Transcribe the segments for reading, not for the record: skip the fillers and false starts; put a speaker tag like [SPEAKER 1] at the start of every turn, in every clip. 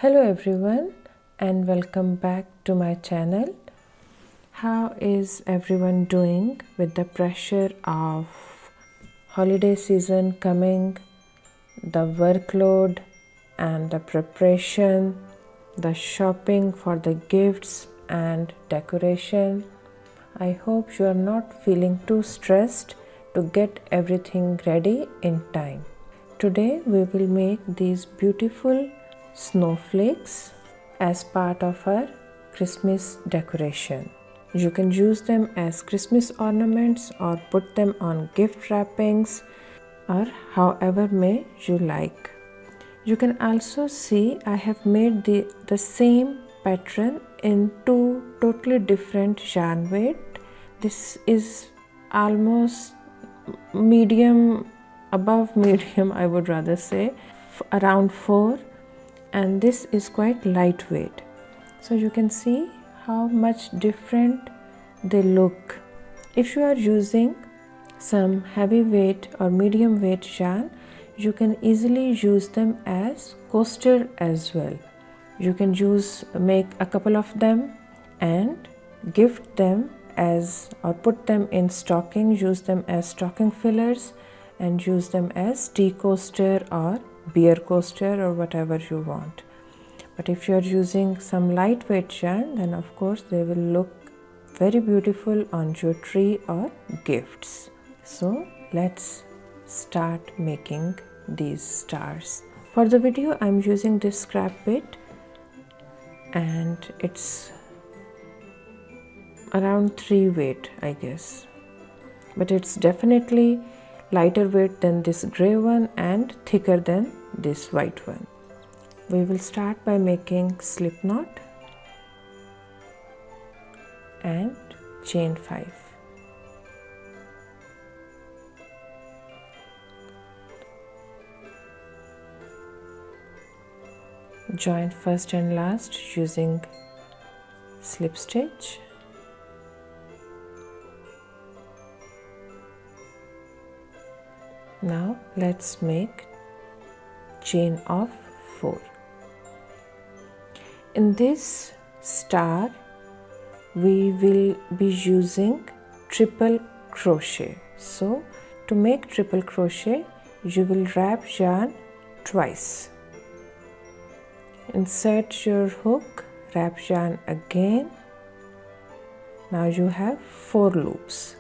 [SPEAKER 1] Hello everyone and welcome back to my channel. How is everyone doing with the pressure of holiday season coming, the workload and the preparation, the shopping for the gifts and decoration? I hope you are not feeling too stressed to get everything ready in time. Today we will make these beautiful snowflakes as part of our Christmas decoration. You can use them as Christmas ornaments or put them on gift wrappings or however may you like. You can also see I have made the same pattern in two totally different yarn weight. This is almost medium, above medium I would rather say, around 4, and this is quite lightweight. So you can see how much different they look. If you are using some heavy weight or medium weight yarn, you can easily use them as coaster as well. You can make a couple of them and gift them as, or put them in stocking, use them as stocking fillers and use them as tea coaster or beer coaster or whatever you want. But if you are using some lightweight yarn, then of course they will look very beautiful on your tree or gifts. So let's start making these stars. For the video I'm using this scrap bit and it's around 3 weight I guess, but it's definitely lighter weight than this gray one and thicker than this white one. We will start by making slip knot and chain 5. Join first and last using slip stitch. Now let's make chain of 4. In this star we will be using triple crochet. So to make triple crochet you will wrap yarn twice. Insert your hook, wrap yarn again. Now you have 4 loops.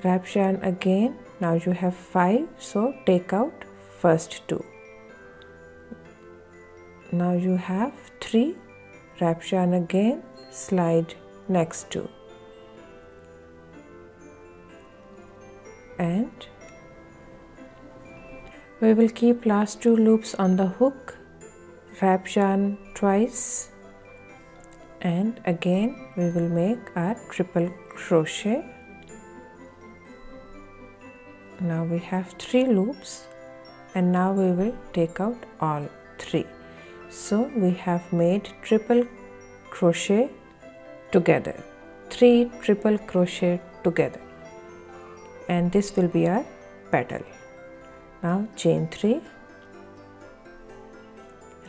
[SPEAKER 1] Wrap yarn again. Now you have 5, so take out first 2. Now you have 3, wrap yarn again, slide next 2. And we will keep last 2 loops on the hook, wrap yarn twice, and again we will make our triple crochet. Now we have 3 loops and now we will take out all 3. So we have made triple crochet together, 3 triple crochet together, and this will be our petal. Now chain 3,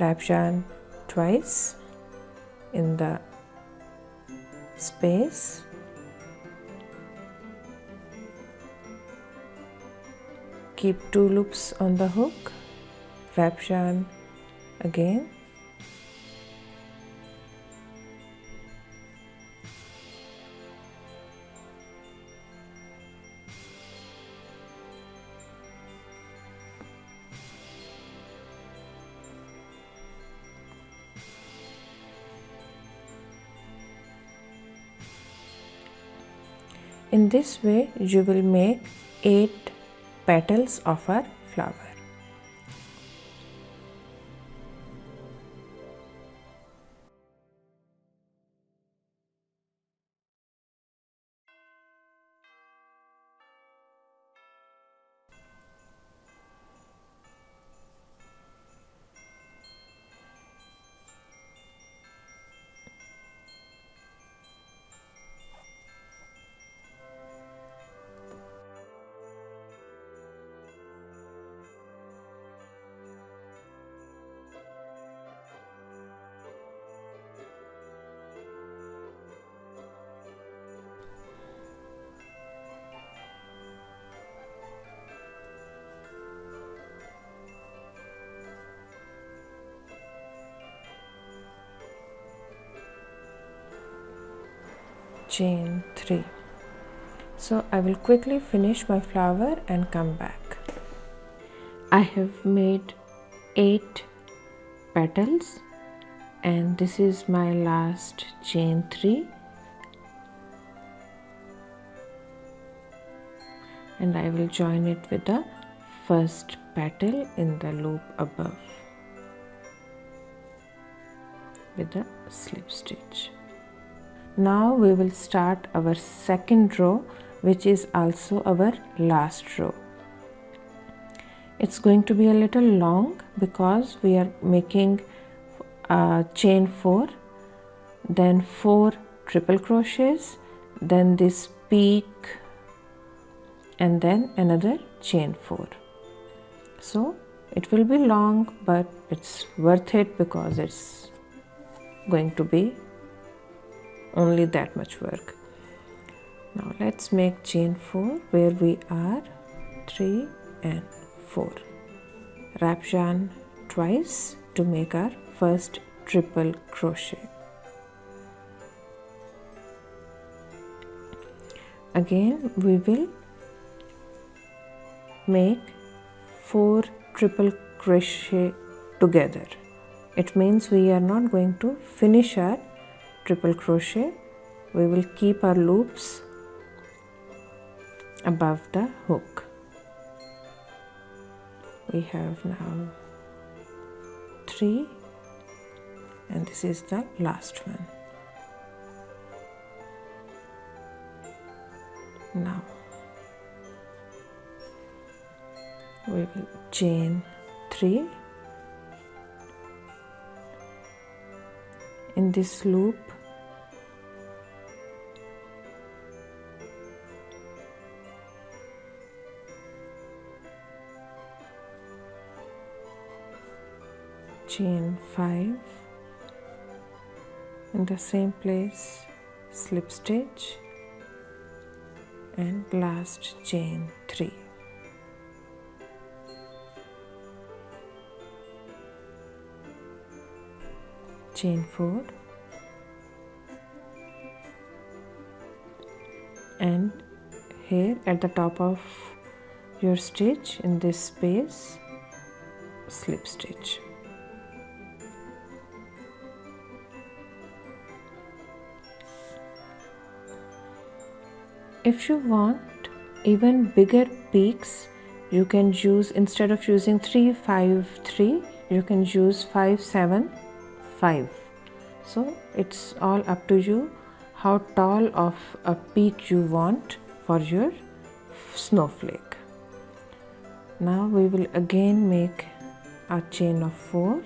[SPEAKER 1] wrap yarn twice in the space, keep 2 loops on the hook, wrap yarn again, in this way you will make 8 petals of our flower. chain 3. So I will quickly finish my flower and come back. I have made 8 petals and this is my last chain 3, and I will join it with the first petal in the loop above with the slip stitch. Now we will start our second row, which is also our last row. It's going to be a little long because we are making chain 4, then 4 triple crochets, then this peak, and then another chain 4. So it will be long, but it's worth it because it's going to be only that much work. Now let's make chain 4 where we are 3 and 4. Wrap yarn twice to make our first triple crochet. Again we will make 4 triple crochet together. It means we are not going to finish our triple crochet. We will keep our loops above the hook. We have now 3 and this is the last one. Now we will chain 3 in this loop. Chain 5 in the same place, slip stitch, and last chain 3. Chain 4 and here at the top of your stitch in this space, slip stitch. If you want even bigger peaks, you can use, instead of using 3 5 3, you can use 5 7 5. So it's all up to you how tall of a peak you want for your snowflake. Now we will again make a chain of 4,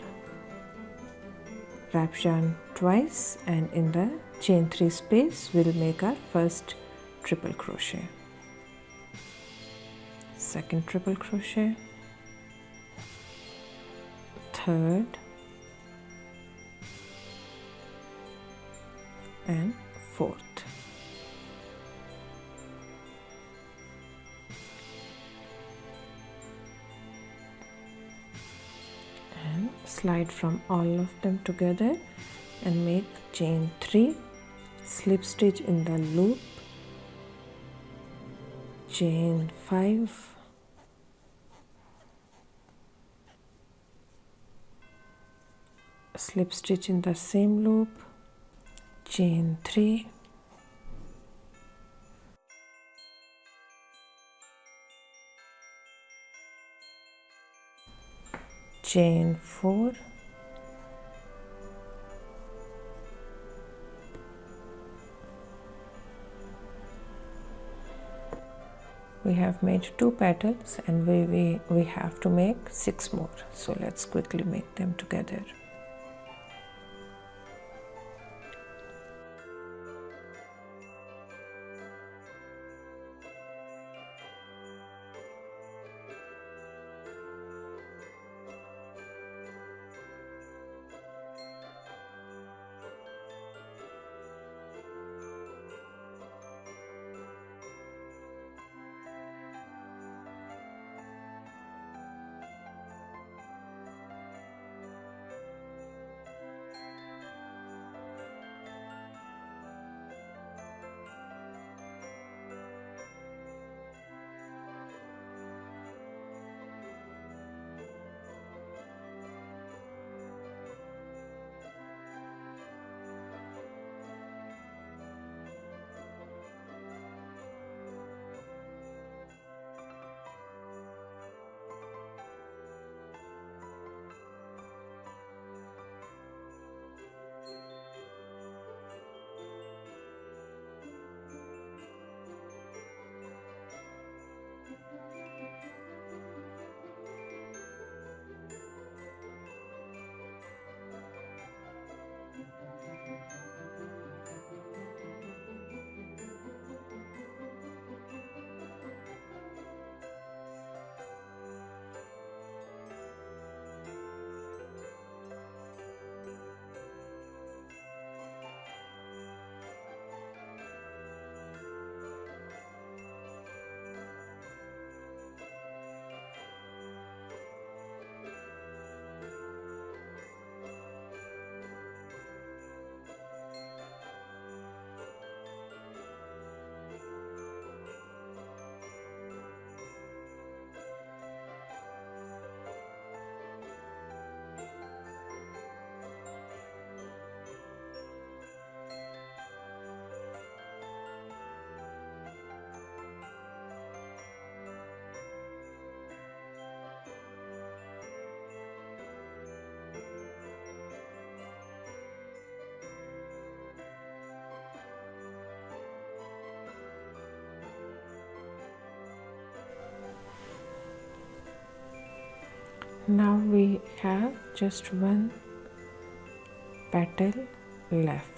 [SPEAKER 1] wrap yarn twice, and in the chain 3 space we'll make our first triple crochet, second triple crochet, third, and fourth. And slide from all of them together and make chain 3, slip stitch in the loop, chain 5, slip stitch in the same loop, chain 3, chain 4, we have made 2 petals and we have to make 6 more, so let's quickly make them together. Now we have just one petal left.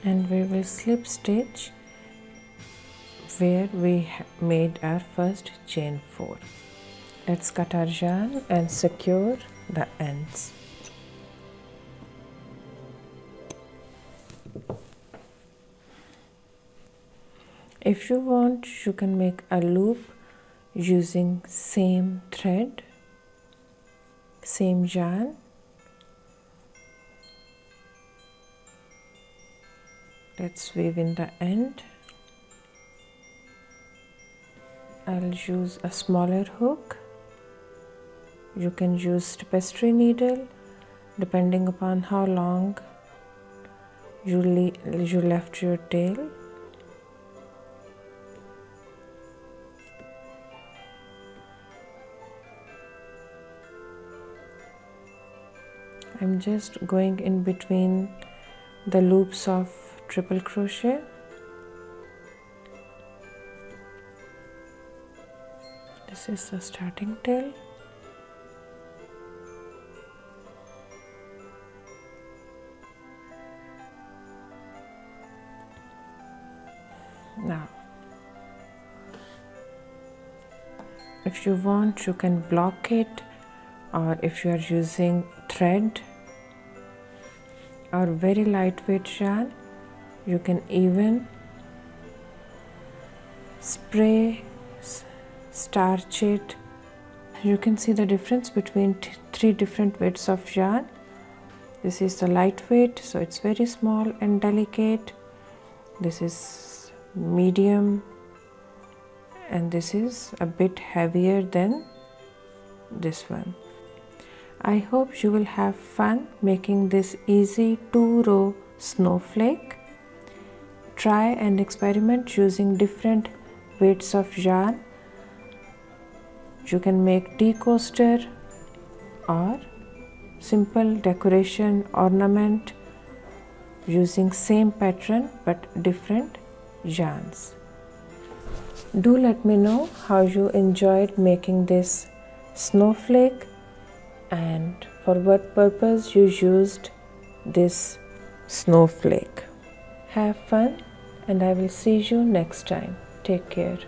[SPEAKER 1] And we will slip stitch where we made our first chain 4. Let's cut our yarn and secure the ends. If you want, you can make a loop using same thread, same yarn. Let's weave in the end. I'll use a smaller hook. You can use tapestry needle depending upon how long you left your tail. I'm just going in between the loops of triple crochet. This is the starting tail. Now, if you want, you can block it, or if you are using thread or very lightweight yarn, you can even spray, starch it. You can see the difference between 3 different weights of yarn. This is the lightweight, so it's very small and delicate. This is medium, and this is a bit heavier than this one. I hope you will have fun making this easy 2-row snowflake. Try and experiment using different weights of yarn. You can make tea coaster or simple decoration ornament using same pattern but different yarns. Do let me know how you enjoyed making this snowflake and for what purpose you used this snowflake. Have fun, and I will see you next time. Take care.